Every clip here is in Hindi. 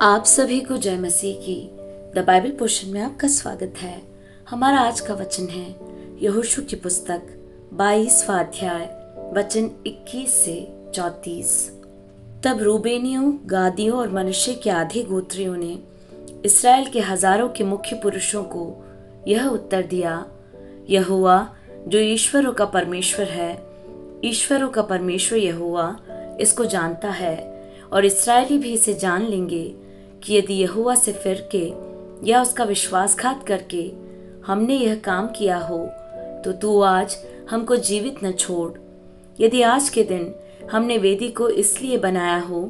आप सभी को जय मसीह की द बाइबल पोर्शन में आपका स्वागत है। हमारा आज का वचन है यहोशू की पुस्तक 22वां अध्याय वचन 21 से 34। तब रूबेनियों, गादियों और मनश्शे के आधे गोत्रियों ने इसराइल के हजारों के मुख्य पुरुषों को यह उत्तर दिया, यहोवा जो ईश्वरों का परमेश्वर है, ईश्वरों का परमेश्वर यहोवा इसको जानता है, और इसराइली भी इसे जान लेंगे कि यदि यहोवा से फिर के या उसका विश्वासघात करके हमने यह काम किया हो तो तू आज हमको जीवित न छोड़। यदि आज के दिन हमने वेदी को इसलिए बनाया हो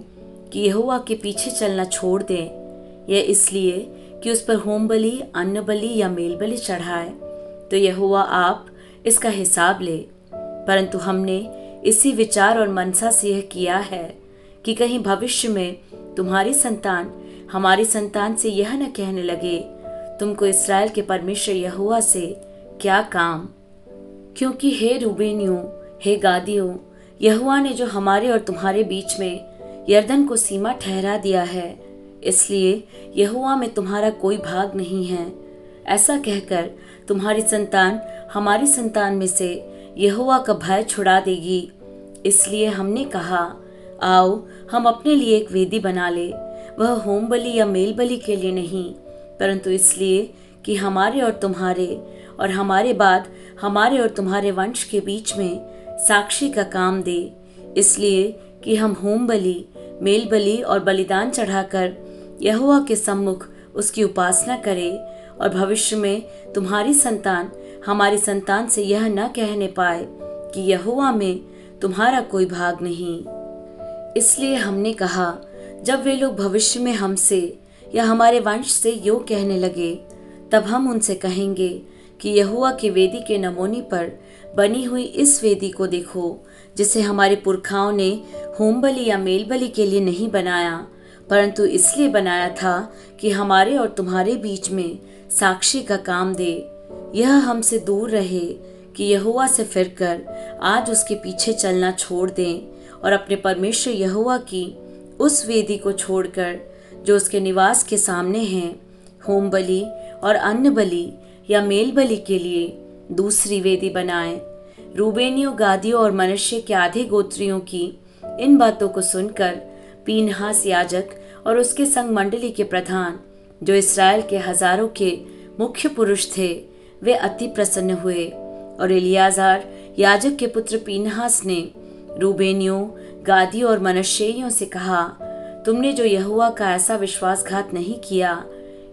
कि यहोवा के पीछे चलना छोड़ दें, या इसलिए कि उस पर होम बलि, अन्न बलि या मेल बलि चढ़ाए, तो यहोवा आप इसका हिसाब ले। परंतु हमने इसी विचार और मनसा से यह किया है कि कहीं भविष्य में तुम्हारी संतान हमारी संतान से यह न कहने लगे, तुमको इस्राएल के परमेश्वर यहोवा से क्या काम। क्योंकि हे रूबेनियों, हे गादियों, यहोवा ने जो हमारे और तुम्हारे बीच में यरदन को सीमा ठहरा दिया है, इसलिए यहोवा में तुम्हारा कोई भाग नहीं है। ऐसा कहकर तुम्हारी संतान हमारी संतान में से यहोवा का भय छुड़ा देगी। इसलिए हमने कहा, आओ हम अपने लिए एक वेदी बना ले, वह होम बलि या मेल बलि के लिए नहीं, परंतु इसलिए कि हमारे और हमारे बाद हमारे और तुम्हारे वंश के बीच में साक्षी का काम दे। इसलिए कि हम होम बलि, मेल बलि और बलिदान चढ़ाकर यहोवा के सम्मुख उसकी उपासना करें, और भविष्य में तुम्हारी संतान हमारी संतान से यह न कहने पाए कि यहोवा में तुम्हारा कोई भाग नहीं। इसलिए हमने कहा, जब वे लोग भविष्य में हमसे या हमारे वंश से यो कहने लगे, तब हम उनसे कहेंगे कि यहोवा की वेदी के नमूने पर बनी हुई इस वेदी को देखो, जिसे हमारे पुरखाओं ने होम बलि या मेल बलि के लिए नहीं बनाया, परंतु इसलिए बनाया था कि हमारे और तुम्हारे बीच में साक्षी का काम दे। यह हमसे दूर रहे कि यहोवा से फिरकर आज उसके पीछे चलना छोड़ दें, और अपने परमेश्वर यहोवा की उस वेदी को छोड़कर जो उसके निवास के सामने है, होम बलि और अन्न बलि या मेल बलि के लिए दूसरी वेदी बनाएं। रूबेनियों, गादियों और मनश्शे के आधे गोत्रियों की इन बातों को सुनकर पीनहास याजक और उसके संग मंडली के प्रधान, जो इसराइल के हजारों के मुख्य पुरुष थे, वे अति प्रसन्न हुए। और एलियाजार याजक के पुत्र पीनहास ने रूबेनियों, गादियों और मनश्शेइयों से कहा, तुमने जो यहोवा का ऐसा विश्वासघात नहीं किया,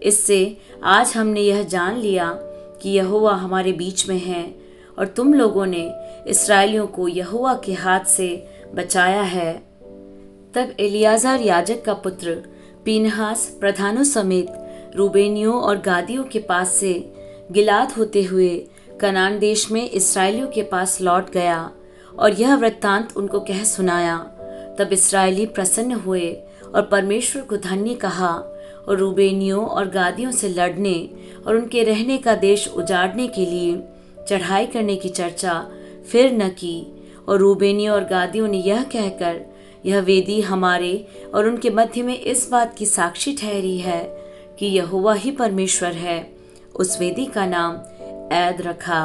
इससे आज हमने यह जान लिया कि यहोवा हमारे बीच में है, और तुम लोगों ने इस्राएलियों को यहोवा के हाथ से बचाया है। तब एलियाजार याजक का पुत्र पीनहास प्रधानों समेत रूबेनियों और गादियों के पास से गिलाद होते हुए कनान देश में इसराइलियों के पास लौट गया और यह वृत्तांत उनको कह सुनाया। तब इसराइली प्रसन्न हुए और परमेश्वर को धन्य कहा, और रूबेनियों और गादियों से लड़ने और उनके रहने का देश उजाड़ने के लिए चढ़ाई करने की चर्चा फिर न की। और रूबेनियों और गादियों ने यह कहकर, यह वेदी हमारे और उनके मध्य में इस बात की साक्षी ठहरी है कि यहोवा ही परमेश्वर है, उस वेदी का नाम ऐद रखा।